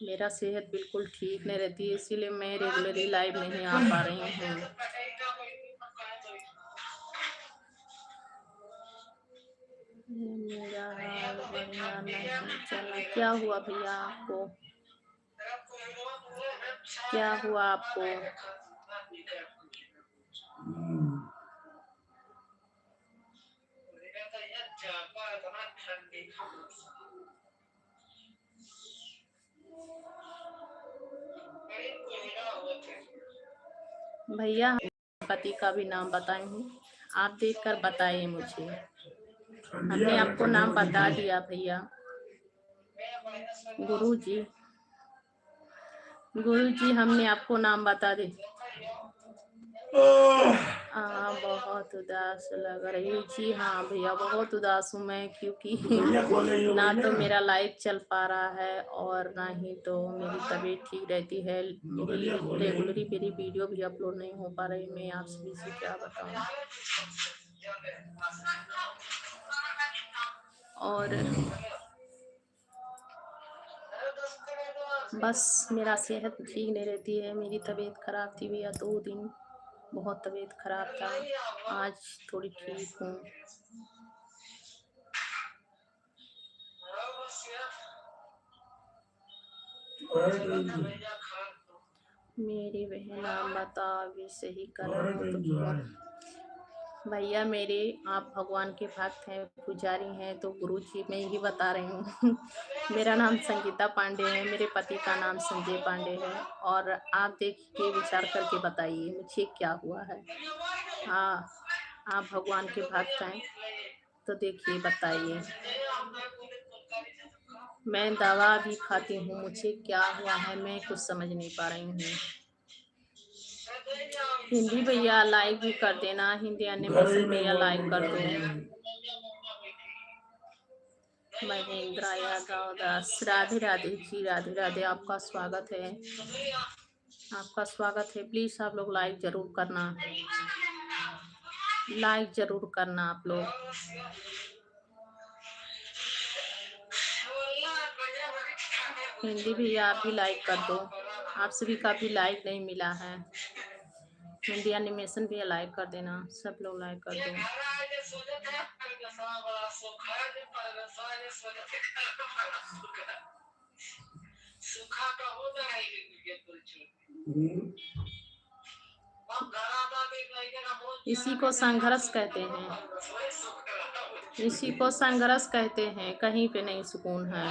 मेरा सेहत बिल्कुल ठीक नहीं रहती है, इसीलिए मैं रेगुलरली लाइव नहीं आ पा रही हूँ। मेरा हाल बढ़िया नहीं चला। क्या हुआ भैया आपको, क्या हुआ आपको? भैया, पति का भी नाम बताई हूँ, आप देखकर बताइए मुझे। हमने आपको नाम बता दिया भैया। गुरुजी, गुरुजी, हमने आपको नाम बता दी। बहुत उदास लग रही। जी हाँ भैया, बहुत उदास हूँ मैं, क्योंकि ना तो मेरा लाइव चल पा रहा है और ना ही तो मेरी तबीयत ठीक रहती है। मेरी रेगुलरली मेरी वीडियो भी अपलोड नहीं हो पा रही। मैं आप सभी से क्या बताऊँ। और बस मेरा सेहत ठीक नहीं रहती है। मेरी तबीयत खराब थी भैया, 2 दिन बहुत तबीयत खराब था। आज थोड़ी ठीक हूँ। मेरी बहन, आप बताओ, अभी सही कर रहे हो तो क्यों? भैया मेरे, आप भगवान के भक्त हैं, पुजारी हैं, तो गुरु जी मैं यही बता रही हूँ। मेरा नाम संगीता पांडे है, मेरे पति का नाम संजय पांडे है। और आप देख के विचार करके बताइए मुझे क्या हुआ है। हाँ, आप भगवान के भक्त हैं तो देखिए, बताइए। मैं दवा भी खाती हूँ, मुझे क्या हुआ है मैं कुछ समझ नहीं पा रही हूँ। हिंदी भैया लाइक भी कर देना, हिंदी एनिमेशन भैया लाइक कर दो। महेंद्र यादव दास, राधे राधे जी, राधे राधे, आपका स्वागत है, आपका स्वागत है। प्लीज आप लोग लाइक जरूर करना, लाइक जरूर करना आप लोग। हिंदी भी आप भी लाइक कर दो, आप सभी का भी लाइक नहीं मिला है। हिंदी एनिमेशन भी लाइक कर देना, सब लोग लाइक कर दो। इसी को संघर्ष कहते हैं, इसी को संघर्ष कहते हैं, कहीं पे नहीं सुकून है।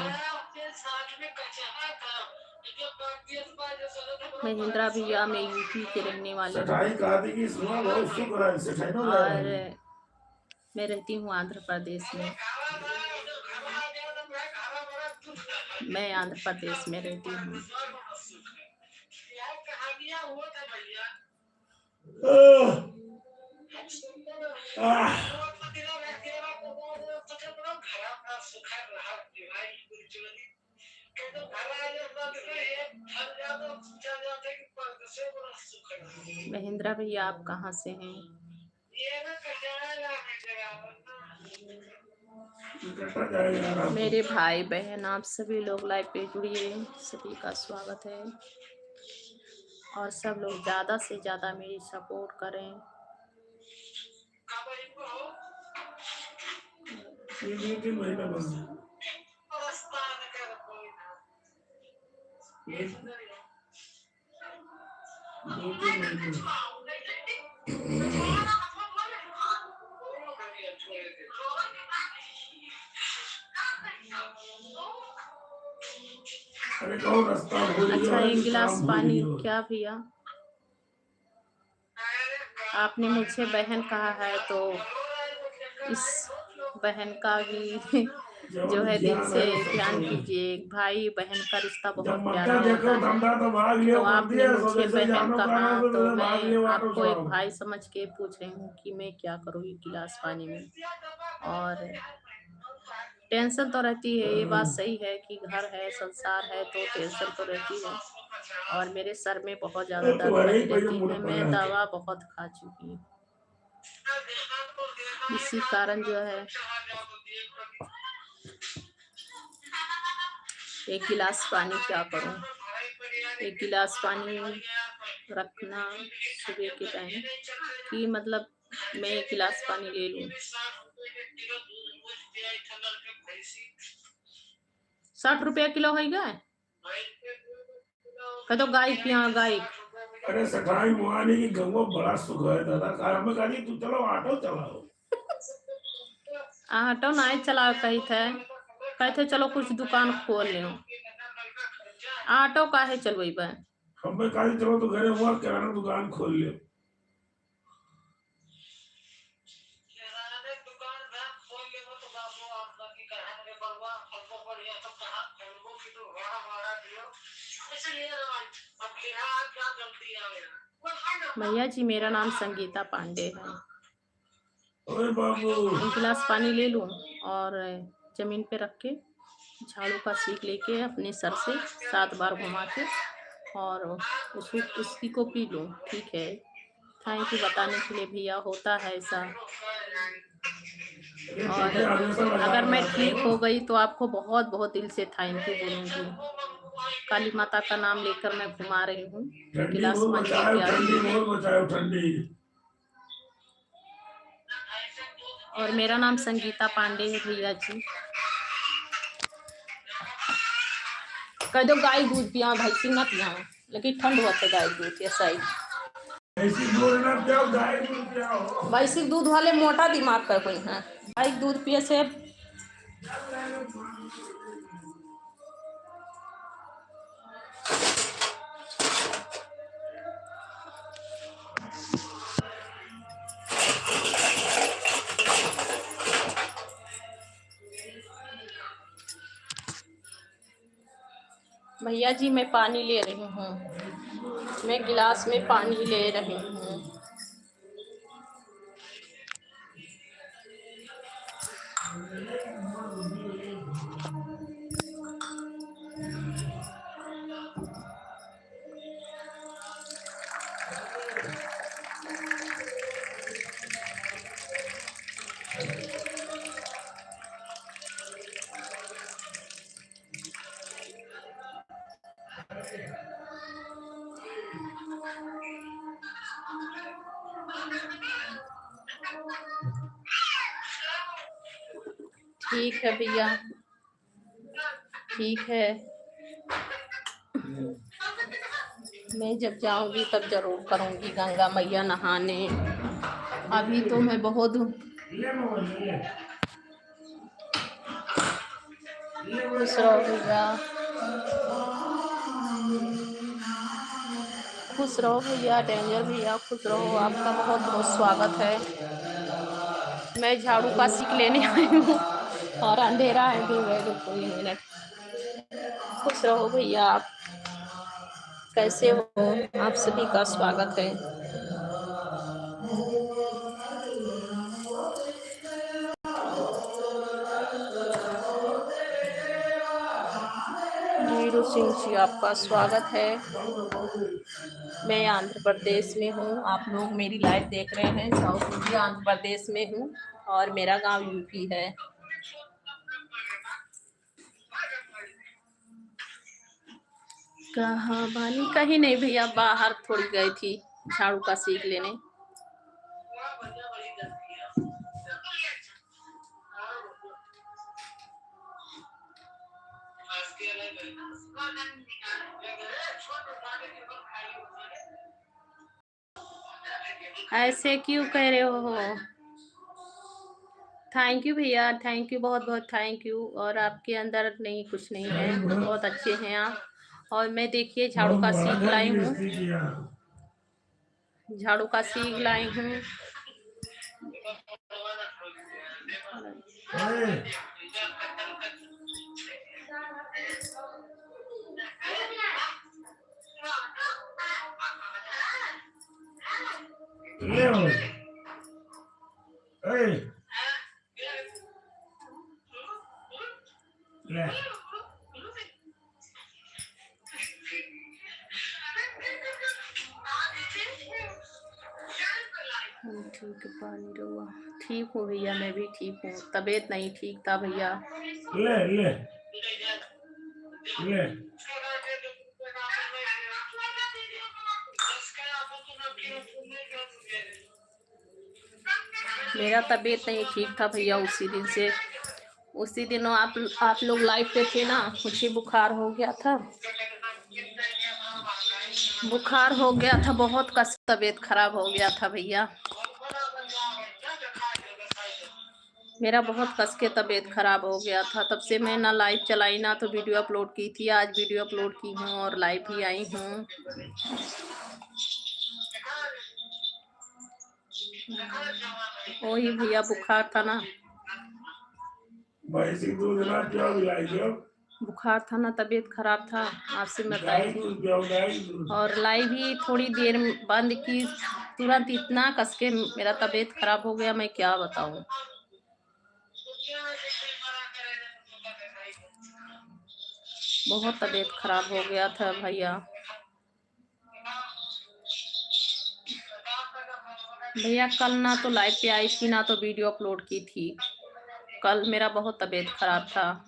महेंद्रा भैया, मैं यूपी के रहने वाली हूँ और मैं रहती हूँ आंध्र प्रदेश में। मैं आंध्र प्रदेश में रहती हूँ। महेंद्रा भैया, आप कहाँ से हैं? मेरे भाई बहन, आप सभी लोग लाइव पे जुड़िए, सभी का स्वागत है और सब लोग ज्यादा से ज्यादा मेरी सपोर्ट करें। अच्छा, एक गिलास पानी क्या भैया? आपने मुझे बहन कहा है तो इस बहन का भी जो है दिल से ध्यान कीजिए। भाई बहन का रिश्ता बहुत प्यारा होता है, तो आपने मुझे बहन कहा तो मैं आपको एक भाई समझ के पूछ रही हूँ कि मैं क्या करूँ एक गिलास पानी में। और टेंशन तो रहती है, ये बात सही है कि घर है, संसार है, तो टेंशन तो रहती है और मेरे सर में बहुत ज्यादा दर्द बनी रहती है। मैं दवा बहुत खा चुकी हूँ, इसी कारण जो है एक गिलास पानी क्या करूं, एक गिलास पानी रखना सुबह के टाइम कि मतलब मैं एक गिलास पानी ले लूं। 60 रुपया किलो है गाय तो गाय पिया गाय। अरे सठाई मुआनी की गंगो बड़ा सुख है दादा, कार में गाड़ी तू चलो ऑटो चलाओ। ऑटो नहीं चला कहते चलो कुछ दुकान खोल ले। ऑटो काहे चलवई बा? हमें गाड़ी चलो तो घरे हुआ किराना दुकान खोल ले। भैया जी, मेरा नाम संगीता पांडे है। अरे बाबू, एक गिलास पानी ले लूं और जमीन पे रख के झाड़ू का सीख लेके अपने सर से 7 बार घुमा के और उसी को पी लूं। ठीक है, थैंक यू बताने के लिए भैया, होता है ऐसा। और अगर मैं ठीक हो गई तो आपको बहुत बहुत दिल से थैंक यू बोलूंगी। काली माता का नाम लेकर मैं घुमा रही हूँ, गिलास पानी लेके आई। और मेरा नाम संगीता पांडे है भैया जी। कह दो गाय दूध पिया, भैंसी न पिया, लेकिन ठंड हुआ तो गाय दूध ऐसा ही। भैंसी दूध वाले मोटा दिमाग का कोई है, गाय दूध पिए से भैया जी मैं पानी ले रही हूँ, मैं गिलास में पानी ले रही हूँ। ठीक है भैया, ठीक है, मैं जब जाऊंगी तब जरूर करूंगी गंगा मैया नहाने। अभी तो मैं बहुत खुश रहो भैया, खुश रहो भैया, डेंजर भैया खुश रहो, आपका बहुत बहुत स्वागत है। मैं झाड़ू का सीख लेने आई हूँ और अंधेरा है भी है, रुको 1 मिनट। खुश रहो भैया, आप कैसे हो? आप सभी का स्वागत है। वीरू सिंह जी आपका स्वागत है। मैं आंध्र प्रदेश में हूँ, आप लोग मेरी लाइव देख रहे हैं। साउथ इंडिया आंध्र प्रदेश में हूँ और मेरा गांव यूपी है। कहाँ बानी? कहीं नहीं भैया, बाहर थोड़ी गई थी झाड़ू का सीख लेने। ऐसे क्यों कह रहे हो? थैंक यू भैया, थैंक यू, बहुत बहुत थैंक यू। और आपके अंदर नहीं, कुछ नहीं है, बहुत अच्छे हैं आप। और मैं देखिए झाड़ू का सीख लाई हूँ, झाड़ू का सीख लाई हूँ। ठीक है, पानी रहुआ। ठीक हूँ भैया, मैं भी ठीक हूँ, तबीयत नहीं ठीक था भैया। ले ले ले मेरा तबीयत नहीं ठीक था भैया, उसी दिन से, उसी दिनों आप लोग लाइव पे थे ना, मुझे बुखार हो गया था, बुखार हो गया था, बहुत कस तबीयत खराब हो गया था भैया, मेरा बहुत कस के तबीयत खराब हो गया था। तब से मैं ना लाइव चलाई ना तो वीडियो अपलोड की थी। आज वीडियो अपलोड की हूँ और लाइव भी आई हूँ। वही भैया बुखार था ना, बुखार था ना, तबीयत खराब था, आपसे बताई थी। और लाइव भी थोड़ी देर बंद की, तुरंत इतना कस के मेरा तबीयत खराब हो गया, मैं क्या बताऊं। बहुत तबीयत खराब हो गया था भैया। भैया कल ना तो लाइव पे आई थी ना तो वीडियो अपलोड की थी। कल मेरा बहुत तबीयत खराब था।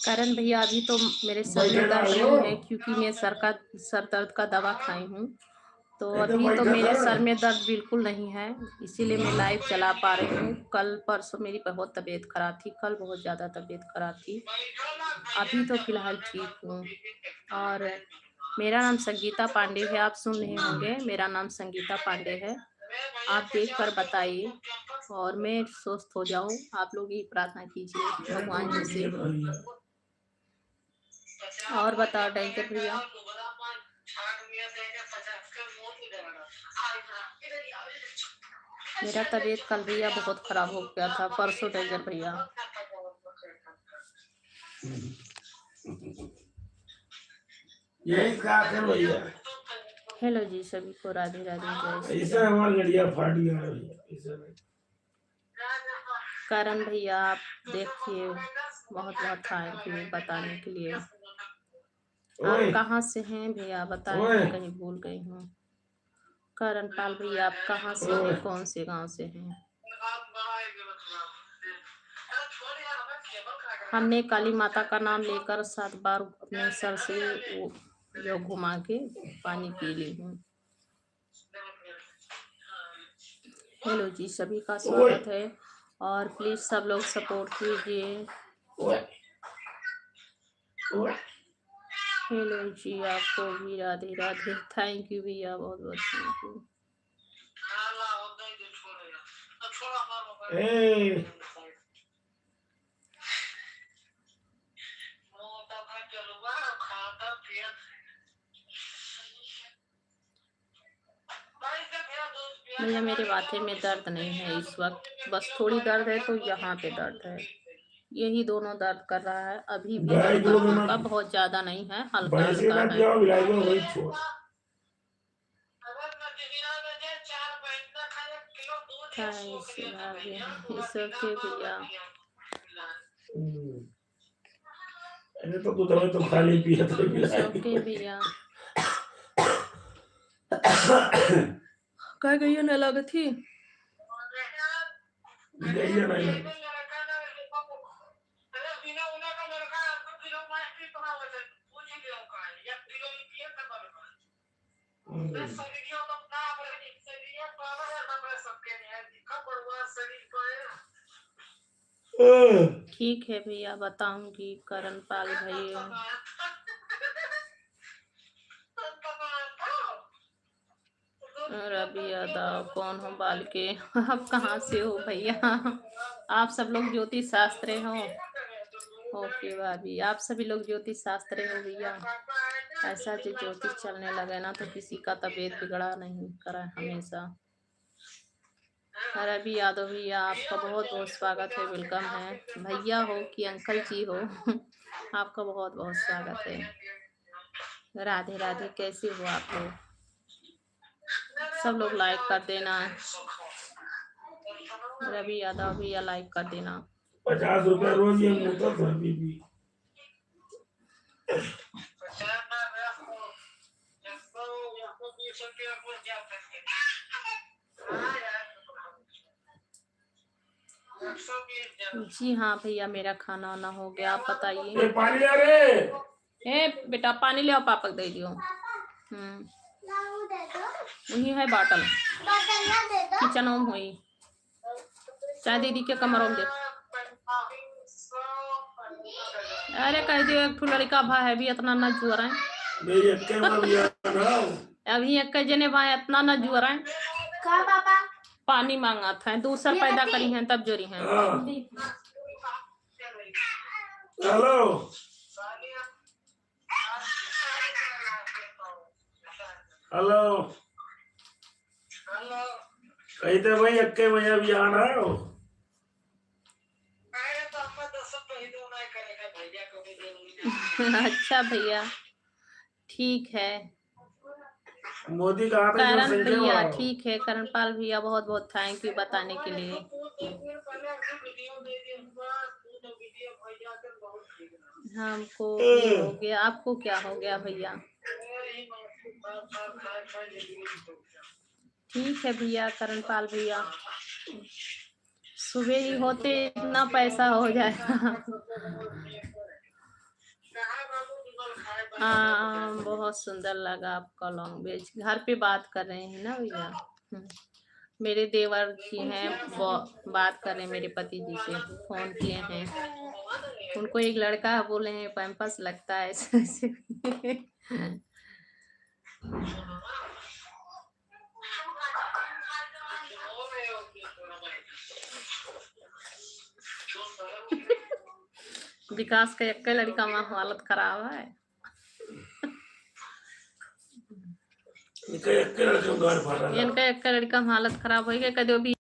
करण भैया अभी तो मेरे सर में दर्द नहीं है, क्योंकि मैं सर दर्द का दवा खाई हूँ, तो अभी तो मेरे सर में दर्द बिल्कुल नहीं है, इसीलिए मैं लाइव चला पा रही हूँ। कल परसों मेरी बहुत तबीयत खराब थी, कल बहुत ज़्यादा तबीयत खराब थी, अभी तो फिलहाल ठीक हूँ। और मेरा नाम संगीता पांडे है, आप सुन रहे होंगे, मेरा नाम संगीता पांडे है। आप देखकर बताइए और मैं स्वस्थ हो जाऊं। आप लोग ही प्रार्थना कीजिए भगवान जी से। और बताओ टाइगर भैया। मेरा तबीयत कल भैया बहुत खराब हो गया था, परसों टाइगर भैया। यही काट है भैया। हेलो जी, सभी को राधे राधे, जय श्री ऐसा राम। हमारी गड़िया फाट गया है भैया, ऐसा नहीं। करण भैया आप देखिए, बहुत बहुत थैंक यू बताने के लिए। ओए आप कहाँ से हैं भैया बताएं, ओए। मैं कहीं भूल गई हूँ। करण पाल भैया आप कहाँ से हैं, कौन से गांव से हैं? हमने काली माता का नाम लेकर 7 बार अपने सर से वो जो घुमा के पानी पी ली हूँ। हेलो जी, सभी का स्वागत है और प्लीज सब लोग सपोर्ट कीजिए। ओए ओए। हेलो जी, आपको भी राधे राधे, थैंक यू भैया, बहुत बहुत थैंक यू। ए भैया मेरे माथे में दर्द नहीं है इस वक्त, बस थोड़ी दर्द है, तो यहाँ पे दर्द है, यही दोनों दर्द कर रहा है अभी भी, गाय हल्का को हल्का, ना बहुत ज्यादा नहीं है, हल्का भैंसे हल्का ना है। पिया बिलाई को वही छोड़। थैंक्स इट्स ओके भैया। अरे तो तू दवाई तो खाली पिया तो इट्स बिलाई ओके भैया। कह गई न लग थी गई नहीं। ठीक है भैया, बताऊंगी करण पाल भैया। रवि यादव कौन हो बाल के? आप कहाँ से हो भैया? आप सब लोग ज्योतिष शास्त्री हो? ओके भाभी, आप सभी लोग ज्योतिष शास्त्री हो भैया। ऐसा जो ज्योतिष चलने लगे ना तो किसी का तबीयत बिगड़ा नहीं करा हमेशा। रवि यादव भैया आपका बहुत बहुत स्वागत है, वेलकम है। भैया हो कि अंकल जी हो आपका बहुत बहुत स्वागत है। राधे राधे, कैसे हो आप लोग? सब लोग लाइक कर देना। रवि यादव भैया लाइक कर देना। 50 रुपया रोज ये मुहूर्त है बीबी। जी हाँ भैया, मेरा खाना वाना हो गया, आप बताइए। ए पानी ले रे। ए बेटा पानी ले आओ, पापा को दे दियो। वही है बॉटल, किचन में हुई, चाय दीदी के कमरों में दे। अरे कह दियो एक ठो लड़का भाई है भी इतना न जुआ रहा है। मेरी अक्के में भी आ रहा हूं। अभी एक जने भाई इतना न जुआ रहा है। का पापा पानी मांगा था, दूसरा पैदा करी है तब जोरी है। हेलो हेलो कहते भाई अक्के में भी आ रहा हो। अच्छा भैया ठीक है। मोदी का आता है करण भैया ठीक है, करणपाल भैया बहुत बहुत थैंक यू बताने के लिए। हमको भी हो गया, आपको क्या हो गया भैया? ठीक है भैया करणपाल भैया, सुबह ही होते इतना पैसा हो जाएगा। हाँ बहुत सुंदर लगा आपका लैंग्वेज। घर पे बात कर रहे हैं ना भैया? मेरे देवर जी हैं, बात कर रहे हैं मेरे पति जी से, फोन किए हैं। उनको एक लड़का बोले हैं पैम्पर्स लगता है ऐसे। विकास के एक लड़का में हालत खराब है। इनका एक लड़का में गाड़ फाड़ रहा है। इनका एक लड़का में हालत खराब हो गया, कदो भी